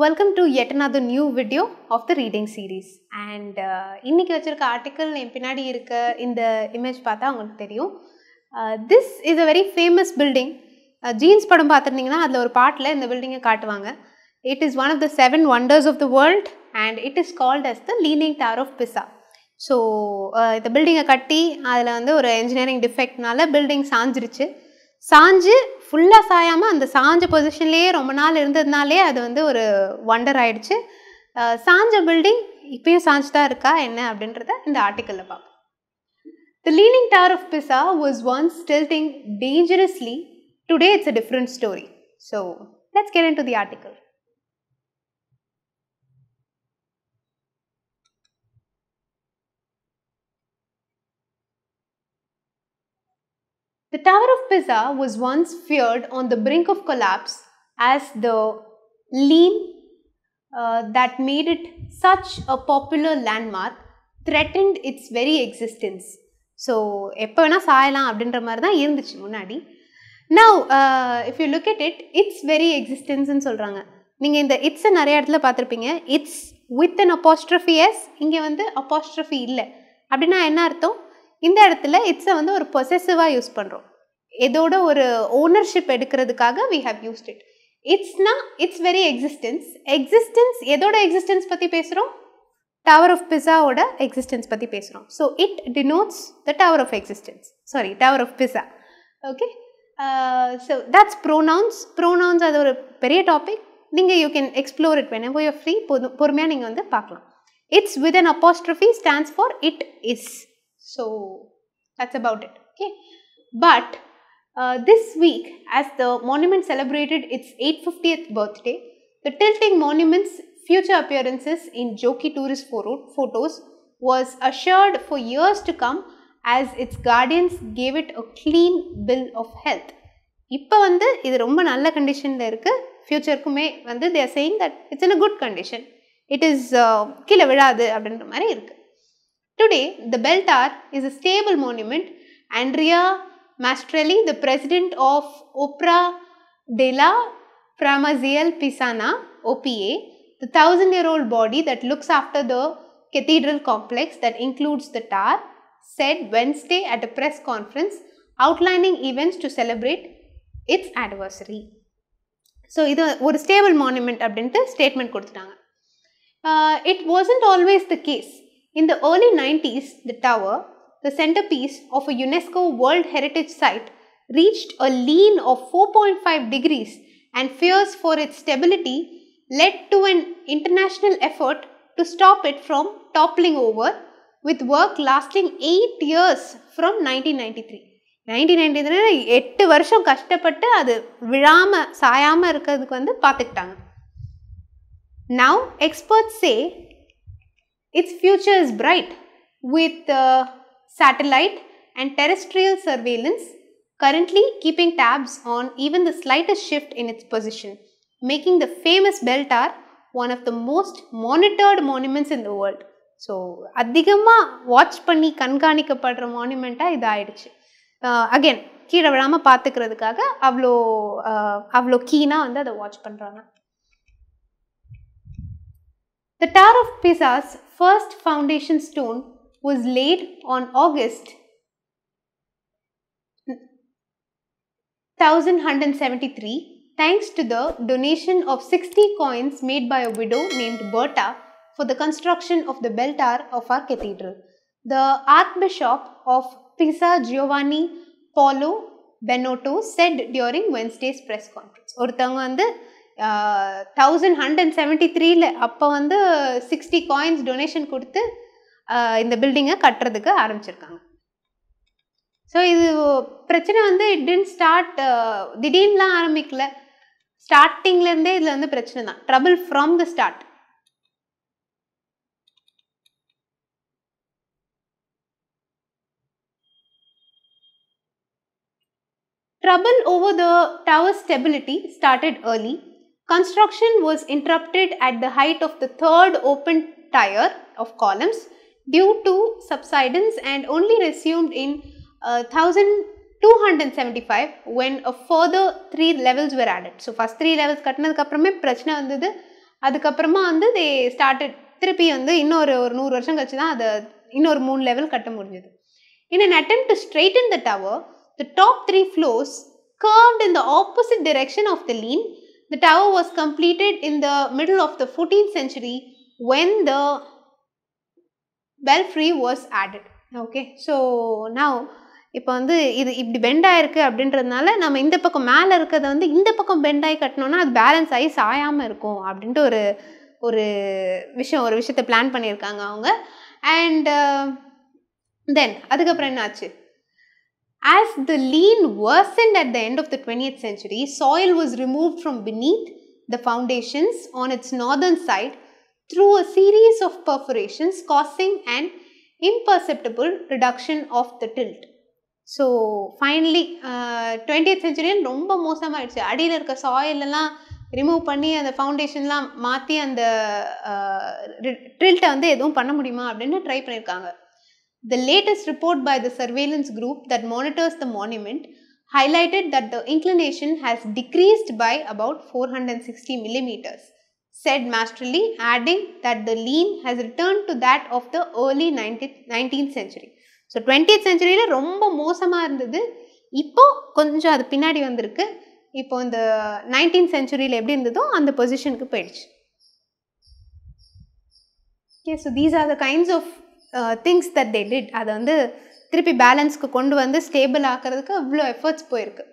Welcome to yet another new video of the reading series. And இன்னைக்கு வச்சிருக்க article என் பின்னாடி இருக்க இந்த இமேஜ் பார்த்தா உங்களுக்கு தெரியும். This is a very famous building. Jeans படம் பார்த்துருந்தீங்கன்னா அதில் ஒரு பாட்டில் இந்த பில்டிங்கை காட்டுவாங்க. It is one of the 7 wonders of the world and it is called as the Leaning Tower of Pisa. So இந்த பில்டிங்கை கட்டி அதில் வந்து ஒரு என்ஜினியரிங் டிஃபெக்ட்னால பில்டிங் சாஞ்சிருச்சு. சாஞ்சு ஃபுல்லாக சாயாமல் அந்த சாஞ்ச பொசிஷன்லேயே ரொம்ப நாள் இருந்ததுனாலே அது வந்து ஒரு வண்டர் ஆயிடுச்சு. சாஞ்ச பில்டிங் இப்பயும் சாஞ்சு தான் இருக்கா என்ன அப்படின்றத இந்த ஆர்டிக்கலில் பார்ப்போம். The Leaning Tower of Pisa was once tilting dangerously. Today it's a different story. So let's get into the article. The Tower of Pisa was once feared on the brink of collapse as the lean that made it such a popular landmark threatened its very existence. So, எப்போ வேணால் சாயலாம் அப்படின்ற மாதிரி தான் இருந்துச்சு முன்னாடி. Now, if you look at it, its very existence ன்னு சொல்கிறாங்க. நீங்கள் இந்த இட்ஸை நிறைய இடத்துல பார்த்துருப்பீங்க. It's with an apostrophe S, இங்கே வந்து அப்போஸ்ட்ரஃபி இல்லை அப்படின்னா என்ன அர்த்தம்? இந்த இடத்துல இட்ஸை வந்து ஒரு பொசசிவாக யூஸ் பண்ணுறோம். இதோட ஒரு ஓனர்ஷிப் எடுக்கிறதுக்காக we have used it. இட்ஸ்னா இட்ஸ் வெரி எக்ஸிஸ்டன்ஸ். எக்ஸிஸ்டன்ஸ் எதோட எக்ஸிஸ்டன்ஸ் பற்றி பேசுகிறோம்? டவர் ஆஃப் பிசாவோட எக்ஸிஸ்டன்ஸ் பற்றி பேசுகிறோம். So it denotes the tower of existence, sorry tower of Pisa. Okay, so that's pronouns. Pronouns அது ஒரு பெரிய டாபிக். நீங்கள் you can explore it whenever you're free. பொறுமையாக நீங்கள் வந்து பார்க்கலாம். It's with an apostrophe stands for it is. So that's about it. Okay, but this week, as the monument celebrated its 850th birthday, the tilting monument's future appearances in Joki tourist photos was assured for years to come as its guardians gave it a clean bill of health. இப்போ வந்து இது ரொம்ப நல்ல கண்டிஷனில் இருக்குது. ஃப்யூச்சருக்குமே வந்து they are saying that it's in a good condition. It is கீழே விழாது அப்படின்ற மாதிரி இருக்குது. Today, the bell tower is a stable monument. Andrea Mastrelli, the president of Opera della Farmasiel Pisana, OPA, the 1,000-year-old body that looks after the cathedral complex that includes the tower, said Wednesday at a press conference outlining events to celebrate its anniversary. So, இது ஒரு stable monument அப்படின்ட்டு statement கொடுத்துட்டாங்க. It wasn't always the case. In the early 90s, the tower, the centerpiece of a UNESCO World Heritage Site, reached a lean of 4.5 degrees and fears for its stability led to an international effort to stop it from toppling over, with work lasting 8 years from 1993. 1993 8 வருஷம் கஷ்டப்பட்டு அது விழாமல் சாயாமல் இருக்கிறதுக்கு வந்து பார்த்துக்கிட்டாங்க. Now, experts say its future is bright with satellite and terrestrial surveillance currently keeping tabs on even the slightest shift in its position, making the famous bell tower one of the most monitored monuments in the world. So, அதிகமாக watch பண்ணி கண்காணிக்கப்படுற மானுமெண்ட்டாக இது ஆயிடுச்சு. Again கீழே விழாமல் பார்த்துக்கிறதுக்காக அவ்வளோ கீனாக வந்து அதை watch பண்ணுறாங்க. The Tower of Pisa's first foundation stone was laid on August 1173 thanks to the donation of 60 coins made by a widow named Berta for the construction of the bell tower of our cathedral. The Archbishop of Pisa, Giovanni Paolo Benotto, said during Wednesday's press conference. ஒருத்தவங்க வந்து 1173 அப்போ வந்து 60 coins donation கொடுத்து இந்த பில்டிங்கை கட்டுறதுக்கு ஆரம்பிச்சிருக்காங்க. So இது பிரச்சனை வந்து இட் டிடன்ட் ஸ்டார்ட் திடீர்னுலாம் ஆரம்பிக்கல. ஸ்டார்டிங்லேருந்தே இதில் வந்து பிரச்சனை தான். Trouble from the start. Trouble over the tower's stability started early. Construction was interrupted at the height of the third open tier of columns due to subsidence and only resumed in 1275 when a further 3 levels were added. So, first 3 levels கட்டினதுக்கு அப்புறமே பிரச்சனை வந்தது. அதுக்கப்புறமா வந்து they started திருப்பி வந்து இன்னொரு 100 வருஷம் கழிச்சு தான் அதை இன்னொரு 3 லெவல் கட்ட முடிஞ்சது. In an attempt to straighten the tower, the top 3 floors curved in the opposite direction of the lean. The tower was completed in the middle of the 14th century when the belfry was added. Okay, so now இப்போ வந்து இது இப்படி bend ஆயிருக்கு அப்படின்றதுனால நம்ம இந்த பக்கம் மேலே இருக்கிறத வந்து இந்த பக்கம் பெண்ட் ஆகி கட்டணும்னா அது பேலன்ஸ் ஆகி சாயாமல் இருக்கும் அப்படின்ட்டு ஒரு விஷயத்தை பிளான் பண்ணியிருக்காங்க அவங்க. அண்ட் தென் அதுக்கப்புறம் என்ன ஆச்சு? As the lean worsened at the end of the 20th century, soil was removed from beneath the foundations on its northern side through a series of perforations, causing an imperceptible reduction of the tilt. So finally 20th century ரொம்ப மோசமாயிடுச்சு. அடியில் இருக்க சாயிலெல்லாம் remove பண்ணி அந்த ஃபவுண்டேஷன்லாம் மாற்றி அந்த ட்ரில்ட்டை வந்து எதுவும் பண்ண முடியுமா அப்படின்னு ட்ரை பண்ணியிருக்காங்க. The latest report by the surveillance group that monitors the monument highlighted that the inclination has decreased by about 460 millimeters, said Masterly, adding that the lean has returned to that of the early 19th century. So 20th century ரொம்ப மோசமாக இருந்தது, இப்போ கொஞ்சம் அது பின்னாடி வந்திருக்கு. இப்போ இந்த 19th century எப்படி இருந்ததோ அந்த பொசிஷனுக்கு போயிடுச்சு. Okay, so these are the kinds of things that they did. அதை வந்து திருப்பி பேலன்ஸ்க்கு கொண்டு வந்து ஸ்டேபிள் ஆக்கிறதுக்கு அவ்வளோ எஃபர்ட்ஸ் போயிருக்கு.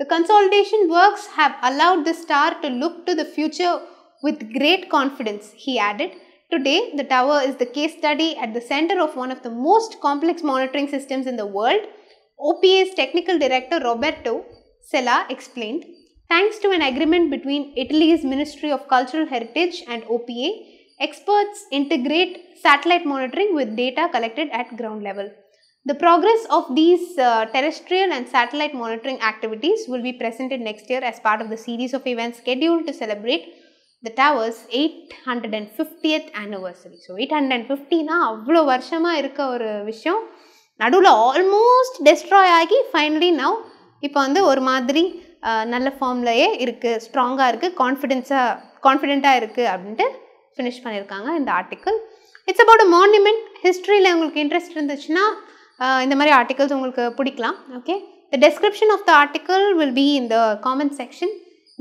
The consolidation works have allowed the star to look to the future with great confidence, he added. Today, the tower is the case study at the center of one of the most complex monitoring systems in the world, OPA's technical director Roberto Sella explained. Thanks to an agreement between Italy's Ministry of Cultural Heritage and OPA, experts integrate satellite monitoring with data collected at ground level. The progress of these terrestrial and satellite monitoring activities will be presented next year as part of the series of events scheduled to celebrate the tower's 850th anniversary. So 850 அவ்வளோ வருஷமாக இருக்க ஒரு விஷயம் நடுவில் almost destroy ஆகி finally now இப்போ வந்து ஒரு மாதிரி நல்ல ஃபார்ம்லையே இருக்குது, ஸ்ட்ராங்காக இருக்குது, கான்ஃபிடென்ட்டாக இருக்குது அப்படின்ட்டு ஃபினிஷ் பண்ணியிருக்காங்க இந்த article. It's about a monument. ஹிஸ்ட்ரியில் உங்களுக்கு இன்ட்ரெஸ்ட் இருந்துச்சுன்னா இந்த மாதிரி ஆர்டிகல்ஸ் உங்களுக்கு பிடிக்கலாம். Okay, the description of the article will be in the comment section.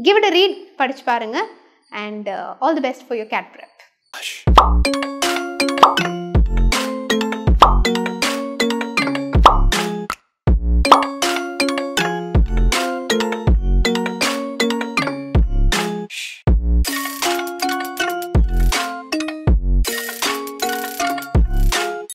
Give it a read, படிச்சு பாருங்கள். And all the best for your CAT prep.